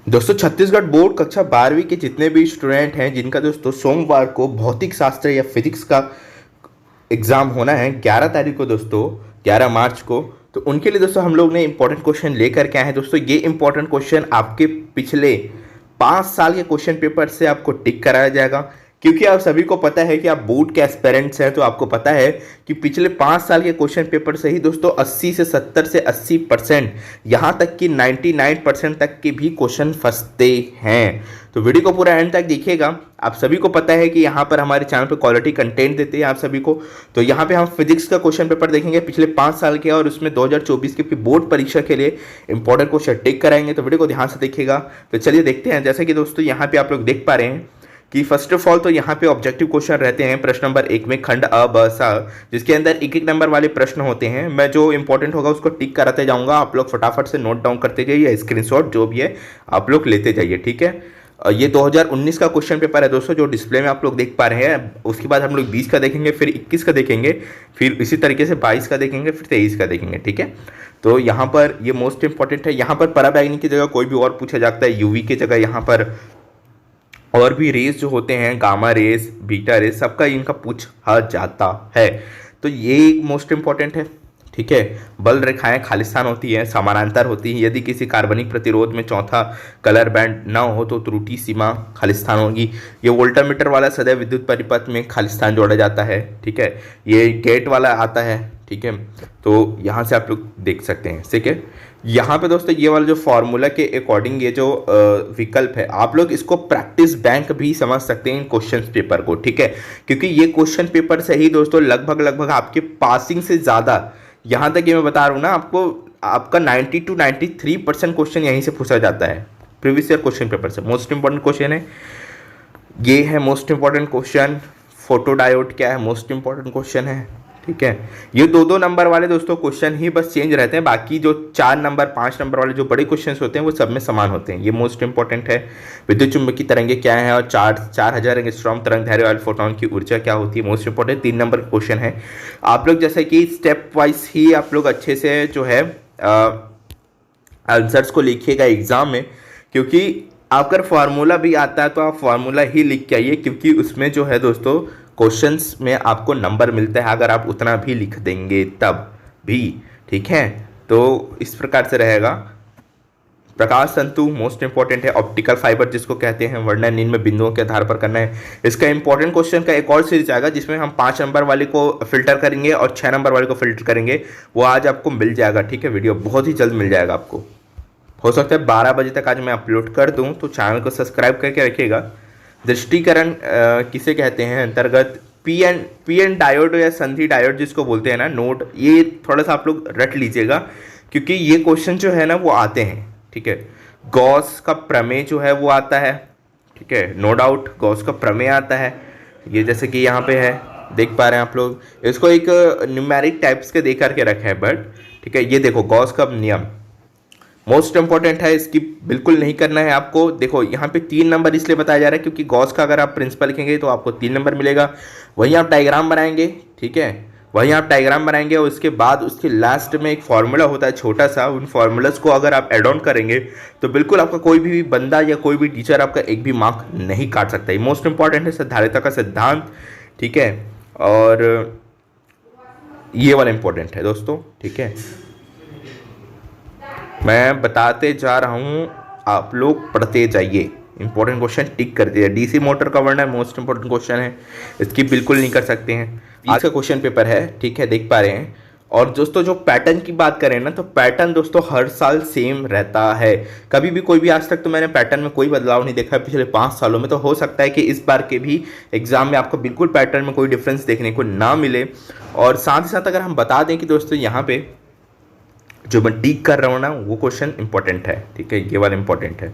दोस्तों छत्तीसगढ़ बोर्ड कक्षा 12वीं के जितने भी स्टूडेंट हैं जिनका दोस्तों सोमवार को भौतिक शास्त्र या फिजिक्स का एग्जाम होना है 11 तारीख को दोस्तों, 11 मार्च को। तो उनके लिए दोस्तों हम लोग ने इंपॉर्टेंट क्वेश्चन लेकर के आए हैं। दोस्तों ये इंपॉर्टेंट क्वेश्चन आपके पिछले 5 साल के क्वेश्चन पेपर से आपको टिक कराया जाएगा, क्योंकि आप सभी को पता है कि आप बोर्ड के एस्पेरेंट्स हैं, तो आपको पता है कि पिछले 5 साल के क्वेश्चन पेपर से ही दोस्तों 80 से 70 से 80%, यहाँ तक कि 99% तक के भी क्वेश्चन फंसते हैं। तो वीडियो को पूरा एंड तक देखिएगा। आप सभी को पता है कि यहाँ पर हमारे चैनल पर क्वालिटी कंटेंट देते हैं आप सभी को। तो यहाँ पे हम फिजिक्स का क्वेश्चन पेपर देखेंगे पिछले 5 साल के, और उसमें 2024 के बोर्ड परीक्षा के लिए इंपॉर्टेंट क्वेश्चन टिक कराएंगे। तो वीडियो को ध्यान से देखिएगा। तो चलिए देखते हैं। जैसे कि दोस्तों यहाँ पे आप लोग देख पा रहे हैं कि फर्स्ट ऑफ ऑल तो यहाँ पे ऑब्जेक्टिव क्वेश्चन रहते हैं। प्रश्न नंबर 1 में खंड अ ब स, जिसके अंदर एक एक नंबर वाले प्रश्न होते हैं। मैं जो इंपॉर्टेंट होगा उसको टिक कराते जाऊंगा, आप लोग फटाफट से नोट डाउन करते जाइए, स्क्रीनशॉट जो भी है आप लोग लेते जाइए, ठीक है। ये 2019 का क्वेश्चन पेपर है दोस्तों, जो डिस्प्ले में आप लोग देख पा रहे हैं। उसके बाद हम लोग 20 का देखेंगे, फिर 21 का देखेंगे, फिर इसी तरीके से 22 का देखेंगे, फिर 23 का देखेंगे, ठीक है। तो यहाँ पर ये मोस्ट इंपॉर्टेंट है। यहाँ पर पराबैंगनी की जगह कोई भी और पूछा जाता है, यूवी की जगह यहाँ पर और भी रेस जो होते हैं, गामा रेस, बीटा रेस, सबका इनका पूछा जाता है। तो ये मोस्ट इंपॉर्टेंट है, ठीक है। बल रेखाएं खालिस्तान होती है, समानांतर होती है। यदि किसी कार्बनिक प्रतिरोध में चौथा कलर बैंड ना हो तो त्रुटि सीमा खालिस्तान होगी। ये वोल्टामीटर वाला सदैव विद्युत परिपथ में खालिस्तान जोड़ा जाता है, ठीक है। ये गेट वाला आता है, ठीक है। तो यहाँ से आप लोग देख सकते हैं, ठीक है। यहाँ पे दोस्तों ये वाला जो फॉर्मूला के अकॉर्डिंग ये जो विकल्प है, आप लोग इसको प्रैक्टिस बैंक भी समझ सकते हैं इन क्वेश्चन पेपर को, ठीक है। क्योंकि ये क्वेश्चन पेपर से ही दोस्तों लगभग आपके पासिंग से ज़्यादा, यहाँ तक ये मैं बता रहा हूँ ना आपको, आपका 90 to 93% क्वेश्चन यहीं से पूछा जाता है प्रीवियस ईयर क्वेश्चन पेपर से। मोस्ट इंपॉर्टेंट क्वेश्चन है ये, है most important question. Photo diode क्या है, मोस्ट इंपॉर्टेंट क्वेश्चन है, ठीक है। ये दो नंबर वाले दोस्तों क्वेश्चन ही बस चेंज रहते हैं, बाकी जो 4 नंबर 5 नंबर वाले जो बड़े क्वेश्चन होते हैं वो सब में समान होते हैं। ये मोस्ट इंपॉर्टेंट है। विद्युत चुंबकीय तरंगे क्या है, और 4000 एंगस्ट्रॉम तरंग दैर्घ्य वाले फोटोन की ऊर्जा क्या होती है, मोस्ट इंपॉर्टेंट 3 नंबर क्वेश्चन है। आप लोग जैसे कि स्टेप वाइज ही आप लोग अच्छे से जो है आंसर्स को लिखिएगा एग्जाम में, क्योंकि अगर फार्मूला भी आता है तो आप फार्मूला ही लिख के आइए, क्योंकि उसमें जो है दोस्तों क्वेश्चंस में आपको नंबर मिलता है अगर आप उतना भी लिख देंगे तब भी, ठीक है। तो इस प्रकार से रहेगा। प्रकाश तंतु मोस्ट इंपॉर्टेंट है। ऑप्टिकल फाइबर जिसको कहते हैं, वर्णन इनमें बिंदुओं के आधार पर करना है। इसका इंपॉर्टेंट क्वेश्चन का एक और सीरीज आएगा जिसमें हम 5 नंबर वाले को फिल्टर करेंगे और 6 नंबर वाले को फिल्टर करेंगे। वो आज आपको मिल जाएगा, ठीक है। वीडियो बहुत ही जल्द मिल जाएगा आपको। हो सकता है 12 बजे तक आज मैं अपलोड कर दूँ, तो चैनल को सब्सक्राइब करके रखिएगा। दृष्टिकरण किसे कहते हैं अंतर्गत, पी एन डायोड या संधि डायोड जिसको बोलते हैं ना, नोड, ये थोड़ा सा आप लोग रट लीजिएगा, क्योंकि ये क्वेश्चन जो है ना वो आते हैं, ठीक है। गॉस का प्रमेय जो है वो आता है, ठीक है, नो डाउट गॉस का प्रमेय आता है। ये जैसे कि यहाँ पे है, देख पा रहे हैं आप लोग। इसको एक न्यूमेरिक टाइप्स के दे करके रखा है, बट ठीक है। ये देखो गॉस का नियम मोस्ट इंपॉर्टेंट है, इसकी बिल्कुल नहीं करना है आपको। देखो यहाँ पे 3 नंबर इसलिए बताया जा रहा है क्योंकि गॉस का अगर आप प्रिंसिपल लिखेंगे तो आपको 3 नंबर मिलेगा। वहीं आप डायग्राम बनाएंगे, ठीक है, वहीं आप डायग्राम बनाएंगे और उसके बाद उसके लास्ट में एक फार्मूला होता है छोटा सा। उन फार्मूलाज को अगर आप एड ऑन करेंगे तो बिल्कुल आपका कोई भी बंदा या कोई भी टीचर आपका एक भी मार्क नहीं काट सकता। ये मोस्ट इंपॉर्टेंट है। सिद्धार्थता का सिद्धांत, ठीक है, और ये वाला इंपॉर्टेंट है दोस्तों, ठीक है। मैं बताते जा रहा हूँ, आप लोग पढ़ते जाइए। इंपॉर्टेंट क्वेश्चन टिक कर दिया। डीसी मोटर का वर्णन मोस्ट इंपॉर्टेंट क्वेश्चन है, इसकी बिल्कुल नहीं कर सकते हैं। आज का क्वेश्चन पेपर है, ठीक है, देख पा रहे हैं। और दोस्तों जो पैटर्न की बात करें ना, तो पैटर्न दोस्तों हर साल सेम रहता है। कभी भी कोई भी, आज तक तो मैंने पैटर्न में कोई बदलाव नहीं देखा है पिछले 5 सालों में। तो हो सकता है कि इस बार के भी एग्जाम में आपको बिल्कुल पैटर्न में कोई डिफरेंस देखने को ना मिले। और साथ ही साथ अगर हम बता दें कि दोस्तों यहाँ पे जो मैं टिक कर रहा हूँ ना, वो क्वेश्चन इंपॉर्टेंट है, ठीक है। ये वाला इंपॉर्टेंट है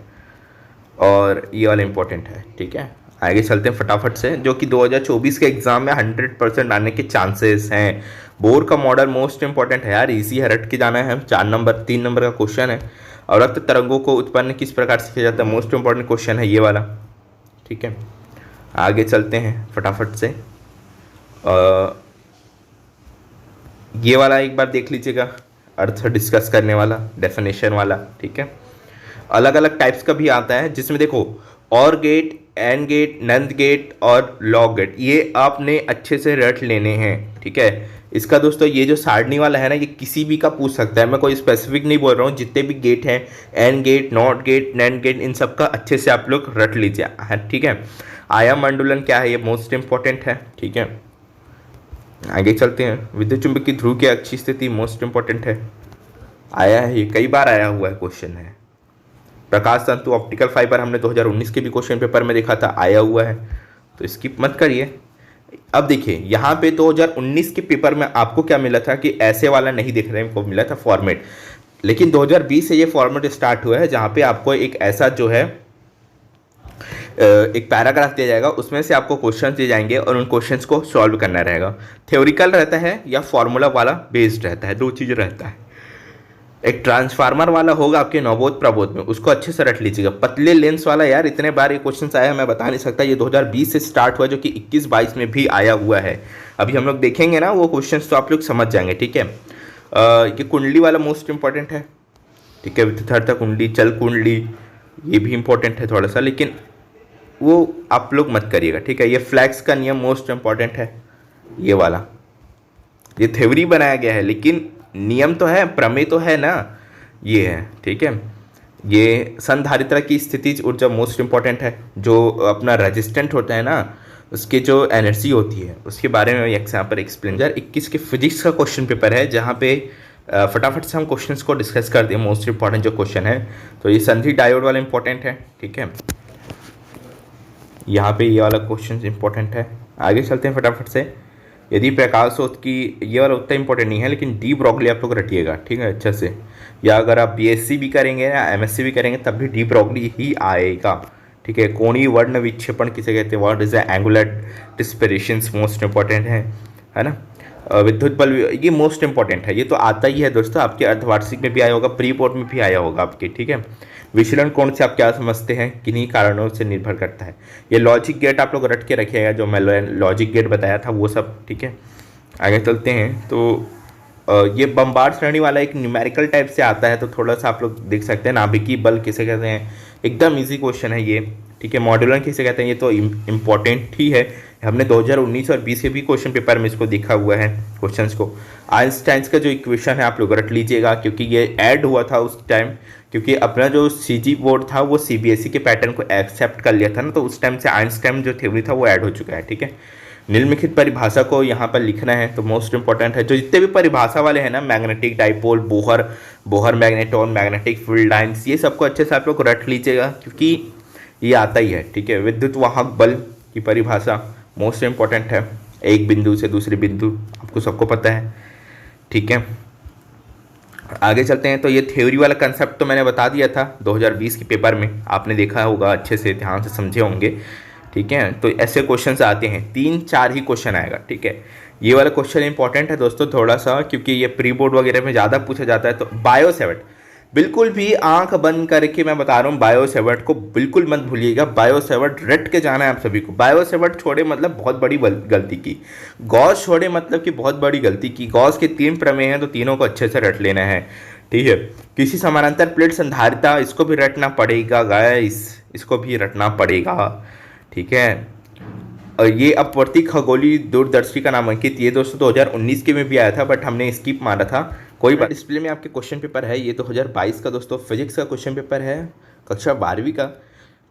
और ये वाला इंपॉर्टेंट है, ठीक है। आगे चलते हैं फटाफट से, जो कि 2024 के एग्जाम में 100% आने के चांसेस हैं। बोर का मॉडल मोस्ट इंपॉर्टेंट है यार, इजी है, रट के जाना है। 3 नंबर का क्वेश्चन है। और रक्त तरंगों को उत्पन्न किस प्रकार से किया जाता है, मोस्ट इंपॉर्टेंट क्वेश्चन है ये वाला, ठीक है। आगे चलते हैं फटाफट से। ये वाला एक बार देख लीजिएगा, अर्थ डिस्कस करने वाला, डेफिनेशन वाला, ठीक है। अलग अलग टाइप्स का भी आता है, जिसमें देखो OR gate, AND gate, NAND gate और लॉग गेट, ये आपने अच्छे से रट लेने हैं, ठीक है। इसका दोस्तों ये जो सारणी वाला है ना, ये किसी भी का पूछ सकता है, मैं कोई स्पेसिफिक नहीं बोल रहा हूँ, जितने भी गेट हैं, and gate, not gate, NAND gate, इन सब का अच्छे से आप लोग रट लीजिए, ठीक है। आयाम मंडूलन क्या है, ये मोस्ट इंपॉर्टेंट है, ठीक है। आगे चलते हैं, विद्युत चुंबकीय ध्रुव की अक्षीय स्थिति मोस्ट इंपॉर्टेंट है, आया है, ये कई बार आया हुआ है क्वेश्चन है। प्रकाश तंतु ऑप्टिकल फाइबर हमने 2019 के भी क्वेश्चन पेपर में देखा था, आया हुआ है, तो स्किप मत करिए। अब देखिए यहाँ पे 2019 के पेपर में आपको क्या मिला था कि ऐसे वाला नहीं दिख रहे हैं, को मिला था फॉर्मेट, लेकिन 2020 से ये फॉर्मेट स्टार्ट हुआ है, जहाँ पे आपको एक ऐसा जो है एक पैराग्राफ दिया जाएगा, उसमें से आपको क्वेश्चन दिए जाएंगे और उन क्वेश्चंस को सॉल्व करना रहेगा। थ्योरिकल रहता है या फॉर्मूला वाला बेस्ड रहता है, दो चीज़ रहता है। एक ट्रांसफार्मर वाला होगा आपके नवोद प्रबोध में, उसको अच्छे से रट लीजिएगा। पतले लेंस वाला यार इतने बार ये क्वेश्चन आया है मैं बता नहीं सकता, ये 2020 से स्टार्ट हुआ जो कि 21-22 में भी आया हुआ है। अभी हम लोग देखेंगे ना वो क्वेश्चन, तो आप लोग समझ जाएंगे, ठीक है। ये कुंडली वाला मोस्ट इंपॉर्टेंट है, ठीक है। विद्युत कुंडली, चल कुंडली, ये भी इंपॉर्टेंट है थोड़ा सा, लेकिन वो आप लोग मत करिएगा, ठीक है। ये फ्लैक्स का नियम मोस्ट इंपॉर्टेंट है, ये वाला, ये थ्योरी बनाया गया है लेकिन नियम तो है, प्रमेय तो है ना, ये है, ठीक है। ये संधारित्र की स्थितिज ऊर्जा मोस्ट इंपॉर्टेंट है, जो अपना रेजिस्टेंट होता है ना, उसकी जो एनर्जी होती है उसके बारे में एग्जाम्पल एक्सप्लेन। 2021 के फिजिक्स का क्वेश्चन पेपर है, जहाँ पे फटाफट से हम क्वेश्चंस को डिस्कस कर दिए, मोस्ट इंपॉर्टेंट जो क्वेश्चन है। तो ये संधि डायोड वाला इंपॉर्टेंट है, ठीक है। यहाँ पे ये वाला क्वेश्चन इंपॉर्टेंट है। आगे चलते हैं फटाफट से। यदि प्रकाश स्रोत की, ये वाला उतना इंपॉर्टेंट नहीं है, लेकिन डी ब्रोगली आप लोग रटिएगा, ठीक है, अच्छे से। या अगर आप बीएससी भी करेंगे या एमएससी भी करेंगे तब भी डी ब्रोगली ही आएगा, ठीक है। कोणीय वर्ण विक्षेपण किसे कहते हैं, what is the angular dispersions, most important है ना। विद्युत बल, ये मोस्ट इंपॉर्टेंट है, ये तो आता ही है दोस्तों, आपके अर्धवार्षिक में भी आया होगा, प्री बोर्ड में भी आया होगा आपके, ठीक है। विचलन कोण से आप क्या समझते हैं, किन्हीं कारणों से निर्भर करता है। ये लॉजिक गेट आप लोग रट के रखिएगा, जो मैं लॉजिक गेट बताया था वो सब, ठीक है। आगे चलते हैं, तो ये बम्बार्ड श्रेणी वाला एक न्यूमेरिकल टाइप से आता है, तो थोड़ा सा आप लोग देख सकते हैं। नाभिकीय बल किसे कहते हैं, एकदम इजी क्वेश्चन है ये, ठीक है। मॉड्यूलन किसे कहते हैं, ये तो इम्पॉर्टेंट ही है, हमने 2019 और 20 के भी क्वेश्चन पेपर में इसको देखा हुआ है क्वेश्चंस को। आइंस्टाइन्स का जो इक्वेशन है आप लोग रट लीजिएगा, क्योंकि ये ऐड हुआ था उस टाइम, क्योंकि अपना जो सीजी बोर्ड था वो सीबीएसई के पैटर्न को एक्सेप्ट कर लिया था ना, तो उस टाइम से आइंस्टाइन जो थ्योरी था वो ऐड हो चुका है, ठीक है। निम्नलिखित परिभाषा को यहाँ पर लिखना है, तो मोस्ट इंपॉर्टेंट है। जो जितने भी परिभाषा वाले हैं ना, magnetic dipole, Bohr magneton, magnetic field lines, ये सबको अच्छे से आप लोग रट लीजिएगा, क्योंकि ये आता ही है, ठीक है। विद्युत वाहक बल की परिभाषा मोस्ट इंपॉर्टेंट है, एक बिंदु से दूसरे बिंदु, आपको सबको पता है, ठीक है। आगे चलते हैं, तो ये थ्योरी वाला कंसेप्ट तो मैंने बता दिया था 2020 के पेपर में, आपने देखा होगा, अच्छे से ध्यान से समझे होंगे, ठीक है। तो ऐसे क्वेश्चन आते हैं, 3-4 ही क्वेश्चन आएगा, ठीक है। ये वाला क्वेश्चन इंपॉर्टेंट है दोस्तों थोड़ा सा, क्योंकि ये प्री बोर्ड वगैरह में ज़्यादा पूछा जाता है। तो बायोसेवर्ट, बिल्कुल भी आंख बंद करके मैं बता रहा हूँ, बायोसेवर्ट को बिल्कुल मत भूलिएगा, बायोसेवर्ट रट के जाना है आप सभी को। बायोसेवर्ट छोड़े मतलब बहुत बड़ी गलती की, गॉस छोड़े मतलब कि बहुत बड़ी गलती की। गॉस के 3 प्रमेय हैं, तो तीनों को अच्छे से रट लेना है, ठीक है। किसी समानांतर प्लेट संधारिता, इसको भी रटना पड़ेगा गाइस, इसको भी रटना पड़ेगा, ठीक है। और ये अपवर्ती खगोलीय दूरदर्शी का नामांकित, ये दोस्तों 2019 के में भी आया था, बट हमने स्किप मारा था, कोई बात। डिस्प्ले में आपके क्वेश्चन पेपर है, ये 2022 का दोस्तों फिजिक्स का क्वेश्चन पेपर है, कक्षा 12वीं का,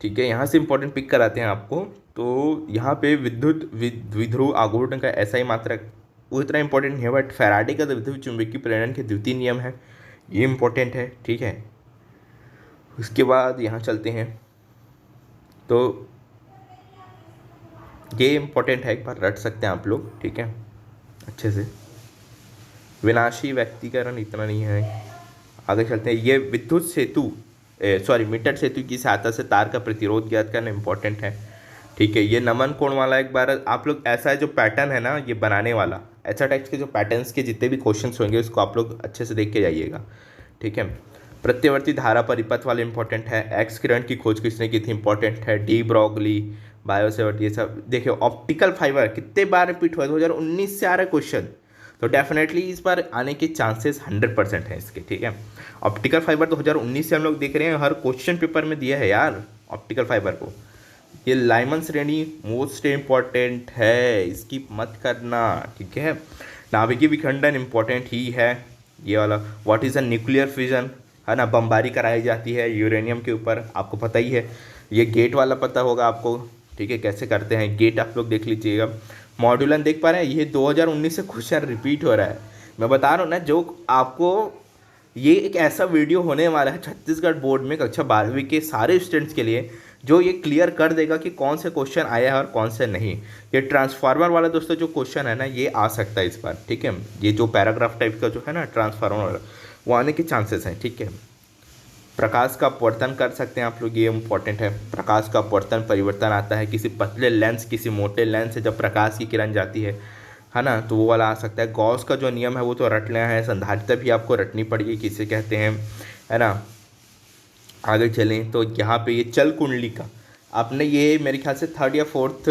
ठीक है। यहाँ से इंपॉर्टेंट पिक कराते हैं आपको। तो यहाँ पे विद्युत द्विध्रुव आघूर्ण का ऐसा ही मात्रक वो इतना इंपॉर्टेंट नहीं है, बट फैराडे का विद्युत चुंबकीय प्रेरण के द्वितीय नियम है, ये इंपॉर्टेंट है, ठीक है। उसके बाद यहाँ चलते हैं, तो ये इंपॉर्टेंट है, एक बार रट सकते हैं आप लोग, ठीक है, अच्छे से। विनाशी व्यक्तिकरण इतना नहीं है। आगे चलते हैं, ये विद्युत सेतु मीटर सेतु की सहायता से तार का प्रतिरोध ज्ञात करना इंपॉर्टेंट है, ठीक है। ये नमन कोण वाला एक बार आप लोग, ऐसा है जो पैटर्न है ना ये बनाने वाला, ऐसा टाइप्स के जो पैटर्न्स के जितने भी क्वेश्चंस होंगे उसको आप लोग अच्छे से देख के जाइएगा, ठीक है। प्रत्यावर्ती धारा परिपथ वाले इंपॉर्टेंट है। एक्स किरण की खोज किसने की थी, इंपॉर्टेंट है। डी ब्रोगली, बायोसेवर्ट, ये सब देखिए। ऑप्टिकल फाइबर कितने बार रिपीट हुआ है, 2019 से आ रहा है क्वेश्चन, तो डेफिनेटली इस बार आने के चांसेस 100% हैं इसके, ठीक है। ऑप्टिकल फाइबर 2019 से हम लोग देख रहे हैं, हर क्वेश्चन पेपर में दिया है यार ऑप्टिकल फाइबर को। ये लाइमन श्रेणी मोस्ट इम्पॉर्टेंट है, स्किप मत करना, ठीक है। नाभिकीय विखंडन इम्पॉर्टेंट ही है ये वाला। What is a nuclear fission, है ना, बमबारी कराई जाती है यूरेनियम के ऊपर, आपको पता ही है। ये गेट वाला पता होगा आपको, ठीक है, कैसे करते हैं गेट आप लोग देख लीजिएगा। मॉड्यूलन देख पा रहे हैं, ये 2019 से क्वेश्चन रिपीट हो रहा है। मैं बता रहा हूँ ना, जो आपको ये एक ऐसा वीडियो होने वाला है छत्तीसगढ़ बोर्ड में कक्षा 12वीं के सारे स्टूडेंट्स के लिए, जो ये क्लियर कर देगा कि कौन से क्वेश्चन आया है और कौन से नहीं। ये ट्रांसफार्मर वाला दोस्तों जो क्वेश्चन है ना, ये आ सकता है इस बार, ठीक है। ये जो पैराग्राफ टाइप का जो है ना ट्रांसफार्मर वाला, वो आने के चांसेस हैं, ठीक है। प्रकाश का अपवर्तन कर सकते हैं आप लोग, ये इंपॉर्टेंट है। प्रकाश का अपवर्तन परिवर्तन आता है किसी पतले लेंस किसी मोटे लेंस से जब प्रकाश की किरण जाती है ना, तो वो वाला आ सकता है। गॉस का जो नियम है वो तो रट लेना है, संधारिता भी आपको रटनी पड़ेगी किसे कहते हैं, है ना। आगे चलें तो यहाँ पे ये चल कुंडली का आपने ये मेरे ख्याल से 3rd या 4th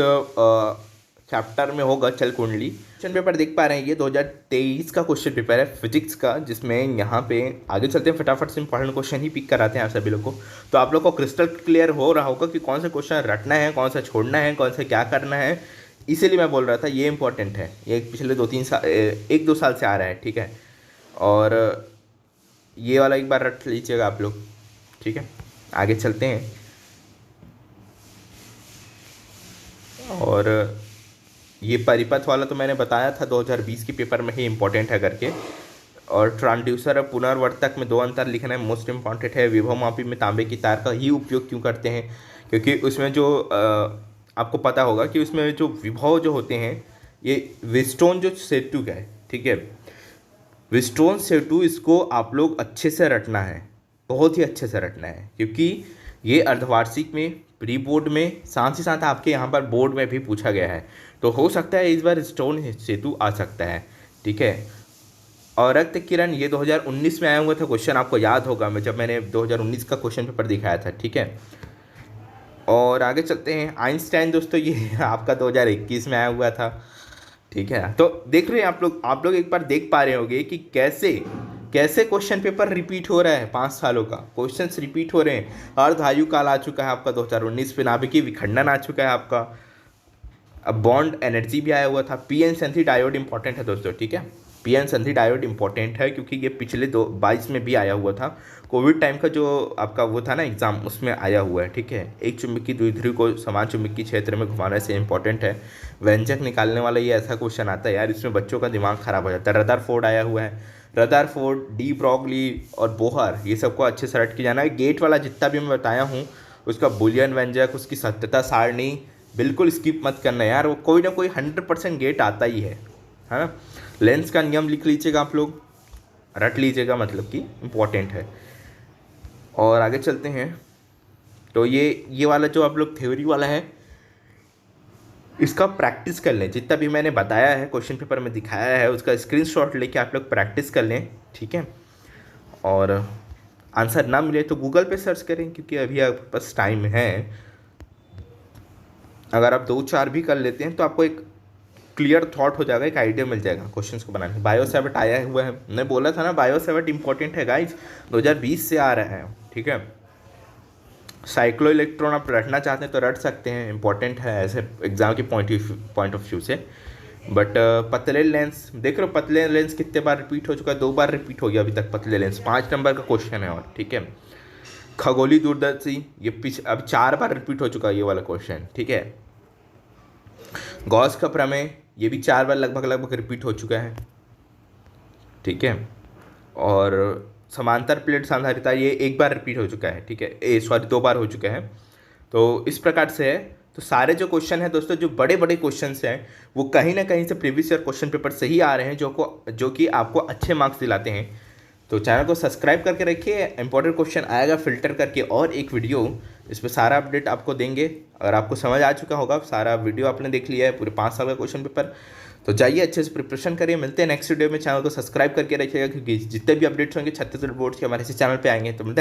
चैप्टर में होगा चल कुंडली। क्वेश्चन पेपर देख पा रहे हैं, ये 2023 का क्वेश्चन पेपर है फिजिक्स का, जिसमें यहाँ पे आगे चलते हैं फटाफट से इंपॉर्टेंट क्वेश्चन ही पिक कराते हैं आप सभी लोग को। तो आप लोग को क्रिस्टल क्लियर हो रहा होगा कि कौन सा क्वेश्चन रटना है, कौन सा छोड़ना है, कौन सा क्या करना है। इसीलिए मैं बोल रहा था ये इंपॉर्टेंट है, ये पिछले 2-3 साल 1-2 साल से आ रहा है, ठीक है। और ये वाला एक बार रट लीजिएगा आप लोग, ठीक है। आगे चलते हैं, और ये परिपथ वाला तो मैंने बताया था 2020 के पेपर में ही इंपॉर्टेंट है करके। और ट्रांसड्यूसर और पुनर्वर्तक में 2 अंतर लिखना है, मोस्ट इंपॉर्टेंट है। विभव मापी में तांबे की तार का ही उपयोग क्यों करते हैं, क्योंकि उसमें जो आपको पता होगा कि उसमें जो विभव जो होते हैं, ये विस्टोन जो सेतु का है, ठीक है, विस्टोन सेतु, इसको आप लोग अच्छे से रटना है, बहुत ही अच्छे से रटना है, क्योंकि ये अर्धवार्षिक में, प्री बोर्ड में, साथ ही साथ आपके यहाँ पर बोर्ड में भी पूछा गया है। तो हो सकता है इस बार स्टोन सेतु आ सकता है, ठीक है। और रक्त किरण ये 2019 में आया हुआ था क्वेश्चन, आपको याद होगा मैं जब मैंने 2019 का क्वेश्चन पेपर दिखाया था, ठीक है। और आगे चलते हैं, आइंस्टाइन दोस्तों ये आपका 2021 में आया हुआ था, ठीक है। तो देख रहे हैं आप लोग एक बार देख पा रहे होंगे कि कैसे कैसे क्वेश्चन पेपर रिपीट हो रहा है, 5 सालों का क्वेश्चंस रिपीट हो रहे हैं। अर्धआयु काल आ चुका है आपका 2019 पे, नाभिकीय विखंडन आ चुका है आपका, अब बॉन्ड एनर्जी भी आया हुआ था। पीएन संधि डायोड इंपॉर्टेंट है दोस्तों, ठीक है। पीएन संधि डायोड इंपॉर्टेंट है क्योंकि ये पिछले 22 में भी आया हुआ था, कोविड टाइम का जो आपका वो था ना एग्जाम, उसमें आया हुआ है, ठीक है। एक चुंबकीय द्विध्रुव को समान चुंबकीय क्षेत्र में घुमाने से इंपॉर्टेंट है। व्यंजक निकालने वाला ये ऐसा क्वेश्चन आता है यार, इसमें बच्चों का दिमाग खराब हो जाता है। रदरफोर्ड आया हुआ है, रदरफोर्ड, डी ब्रॉगली और बोहर, ये सबको अच्छे से रट के जाना है। गेट वाला जितना भी मैं बताया हूँ, उसका बुलियन व्यंजक, उसकी सत्यता सारणी बिल्कुल स्किप मत करना यार, वो कोई ना कोई 100% गेट आता ही है ना। लेंस का नियम लिख लीजिएगा आप लोग, रट लीजिएगा, मतलब कि इम्पोर्टेंट है। और आगे चलते हैं, तो ये वाला जो आप लोग थ्योरी वाला है, इसका प्रैक्टिस कर लें, जितना भी मैंने बताया है क्वेश्चन पेपर में दिखाया है उसका स्क्रीनशॉट लेके आप लोग प्रैक्टिस कर लें, ठीक है। और आंसर ना मिले तो गूगल पे सर्च करें, क्योंकि अभी आपके पास टाइम है। अगर आप 2-4 भी कर लेते हैं तो आपको एक क्लियर थॉट हो जाएगा, एक आइडिया मिल जाएगा क्वेश्चंस को बनाने। बायोसेवर्ट आया हुआ है, मैंने बोला था ना बायोसेवर्ट इंपॉर्टेंट है गाइस, 2020 से आ रहा है, ठीक है। साइक्लो इलेक्ट्रॉन आप रटना चाहते हैं तो रट सकते हैं, इंपॉर्टेंट है ऐसे एग्जाम के पॉइंट ऑफ व्यू से। बट पतले लेंस देख रहे हो, पतले लेंस कितने बार रिपीट हो चुका है, 2 बार रिपीट हो गया अभी तक पतले लेंस, 5 नंबर का क्वेश्चन है और, ठीक है। खगोलीय दूरदर्शी ये अब 4 बार रिपीट हो चुका है ये वाला क्वेश्चन, ठीक है। गॉस का प्रमेय ये भी 4 बार लगभग रिपीट हो चुका है, ठीक है। और समांतर प्लेट सांधारिता ये 1 बार रिपीट हो चुका है, ठीक है, 2 बार हो चुका है। तो इस प्रकार से है, तो सारे जो क्वेश्चन हैं दोस्तों, जो बड़े बड़े क्वेश्चन हैं, वो कहीं ना कहीं से प्रीवियस ईयर क्वेश्चन पेपर से ही आ रहे हैं, जो कि आपको अच्छे मार्क्स दिलाते हैं। तो चैनल को सब्सक्राइब करके रखिए, इंपॉर्टेंट क्वेश्चन आएगा फिल्टर करके, और एक वीडियो इसमें सारा अपडेट आपको देंगे। अगर आपको समझ आ चुका होगा, सारा वीडियो आपने देख लिया है पूरे 5 साल का क्वेश्चन पेपर, तो जाइए अच्छे से प्रिपरेशन करिए। मिलते हैं नेक्स्ट वीडियो में, चैनल को सब्सक्राइब करके रखिएगा, क्योंकि जितने भी अपडेट्स होंगे छत्तीसगढ़ बोर्ड के हमारे इसी चैनल पे आएंगे। तो मिलते हैं।